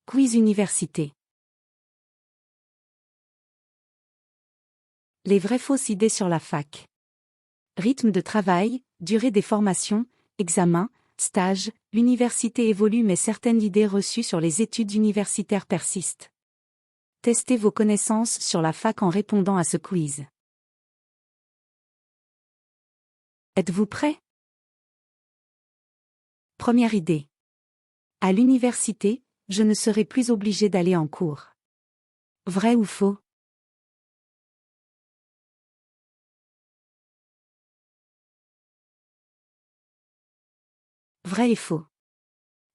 Quiz université. Les vraies fausses idées sur la fac. Rythme de travail, durée des formations, examens, stages, l'université évolue mais certaines idées reçues sur les études universitaires persistent. Testez vos connaissances sur la fac en répondant à ce quiz. Êtes-vous prêt? Première idée. À l'université, je ne serai plus obligé d'aller en cours. Vrai ou faux? Vrai et faux.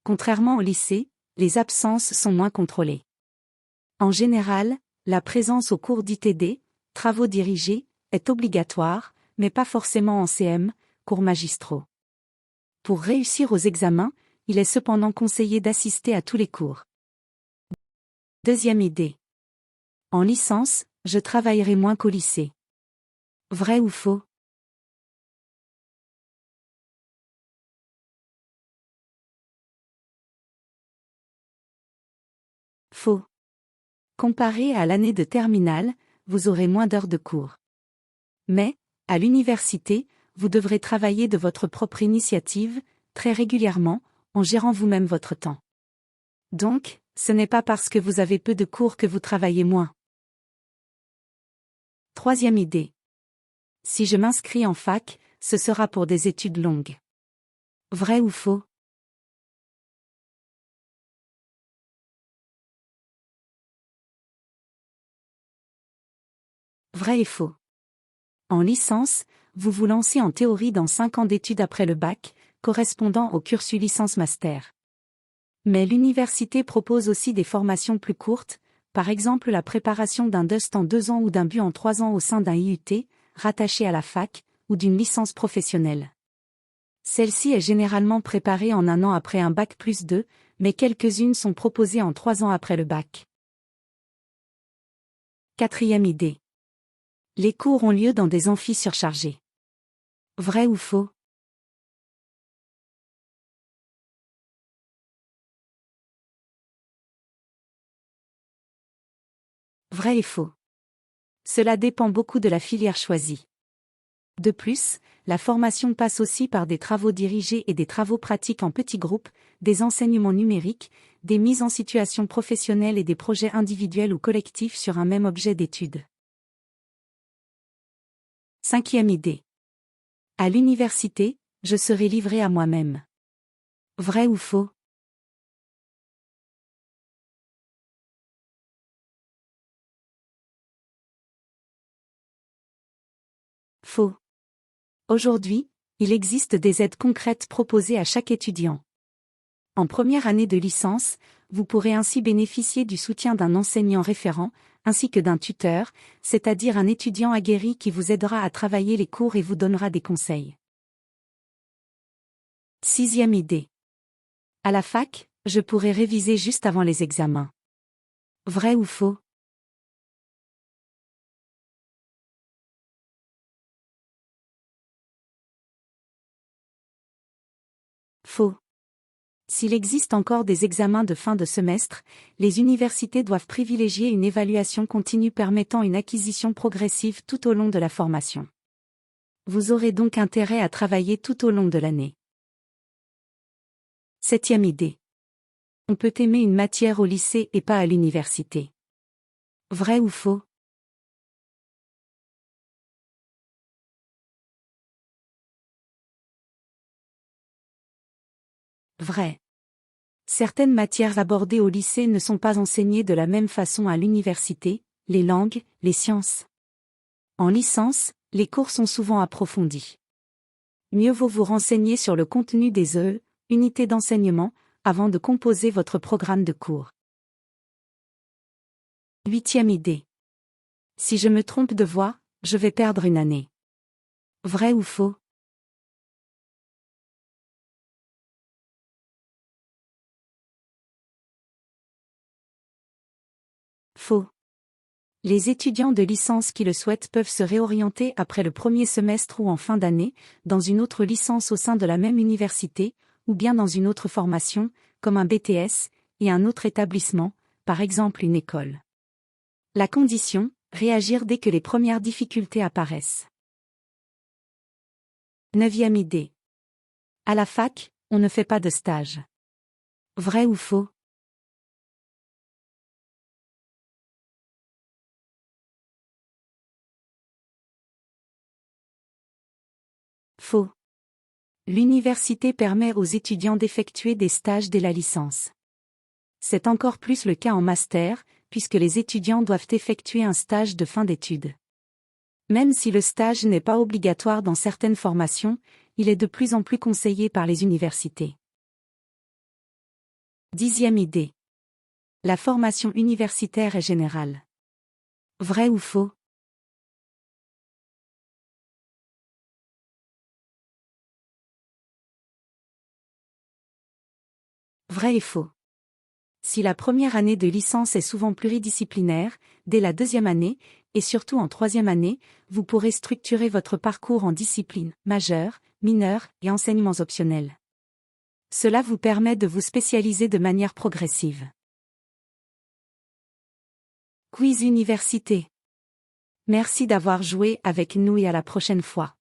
Contrairement au lycée, les absences sont moins contrôlées. En général, la présence au cours d'ITD, travaux dirigés, est obligatoire, mais pas forcément en CM, cours magistraux. Pour réussir aux examens, il est cependant conseillé d'assister à tous les cours. Deuxième idée. En licence, je travaillerai moins qu'au lycée. Vrai ou faux? Faux. Comparé à l'année de terminale, vous aurez moins d'heures de cours. Mais, à l'université, vous devrez travailler de votre propre initiative, très régulièrement, en gérant vous-même votre temps. Donc, ce n'est pas parce que vous avez peu de cours que vous travaillez moins. Troisième idée. Si je m'inscris en fac, ce sera pour des études longues. Vrai ou faux? Vrai et faux. En licence, vous vous lancez en théorie dans 5 ans d'études après le bac, correspondant au cursus licence-master. Mais l'université propose aussi des formations plus courtes, par exemple la préparation d'un DUST en 2 ans ou d'un BU en 3 ans au sein d'un IUT, rattaché à la fac, ou d'une licence professionnelle. Celle-ci est généralement préparée en 1 an après un bac plus 2, mais quelques-unes sont proposées en 3 ans après le bac. Quatrième idée. Les cours ont lieu dans des amphis surchargés. Vrai ou faux? Vrai et faux. Cela dépend beaucoup de la filière choisie. De plus, la formation passe aussi par des travaux dirigés et des travaux pratiques en petits groupes, des enseignements numériques, des mises en situation professionnelle et des projets individuels ou collectifs sur un même objet d'étude. Cinquième idée. À l'université, je serai livré à moi-même. Vrai ou faux? Faux. Aujourd'hui, il existe des aides concrètes proposées à chaque étudiant. En première année de licence, vous pourrez ainsi bénéficier du soutien d'un enseignant référent, ainsi que d'un tuteur, c'est-à-dire un étudiant aguerri qui vous aidera à travailler les cours et vous donnera des conseils. Sixième idée. À la fac, je pourrai réviser juste avant les examens. Vrai ou faux? Faux. S'il existe encore des examens de fin de semestre, les universités doivent privilégier une évaluation continue permettant une acquisition progressive tout au long de la formation. Vous aurez donc intérêt à travailler tout au long de l'année. Septième idée. On peut aimer une matière au lycée et pas à l'université. Vrai ou faux? Vrai. Certaines matières abordées au lycée ne sont pas enseignées de la même façon à l'université, les langues, les sciences. En licence, les cours sont souvent approfondis. Mieux vaut vous renseigner sur le contenu des unités d'enseignement, avant de composer votre programme de cours. Huitième idée. Si je me trompe de voie, je vais perdre une année. Vrai ou faux? Faux. Les étudiants de licence qui le souhaitent peuvent se réorienter après le premier semestre ou en fin d'année, dans une autre licence au sein de la même université, ou bien dans une autre formation, comme un BTS, et un autre établissement, par exemple une école. La condition, réagir dès que les premières difficultés apparaissent. 9e idée. À la fac, on ne fait pas de stage. Vrai ou faux? Faux. L'université permet aux étudiants d'effectuer des stages dès la licence. C'est encore plus le cas en master, puisque les étudiants doivent effectuer un stage de fin d'études. Même si le stage n'est pas obligatoire dans certaines formations, il est de plus en plus conseillé par les universités. 10e idée. La formation universitaire est générale. Vrai ou faux? Vrai et faux. Si la première année de licence est souvent pluridisciplinaire, dès la deuxième année, et surtout en troisième année, vous pourrez structurer votre parcours en disciplines majeures, mineures et enseignements optionnels. Cela vous permet de vous spécialiser de manière progressive. Quiz Université. Merci d'avoir joué avec nous et à la prochaine fois.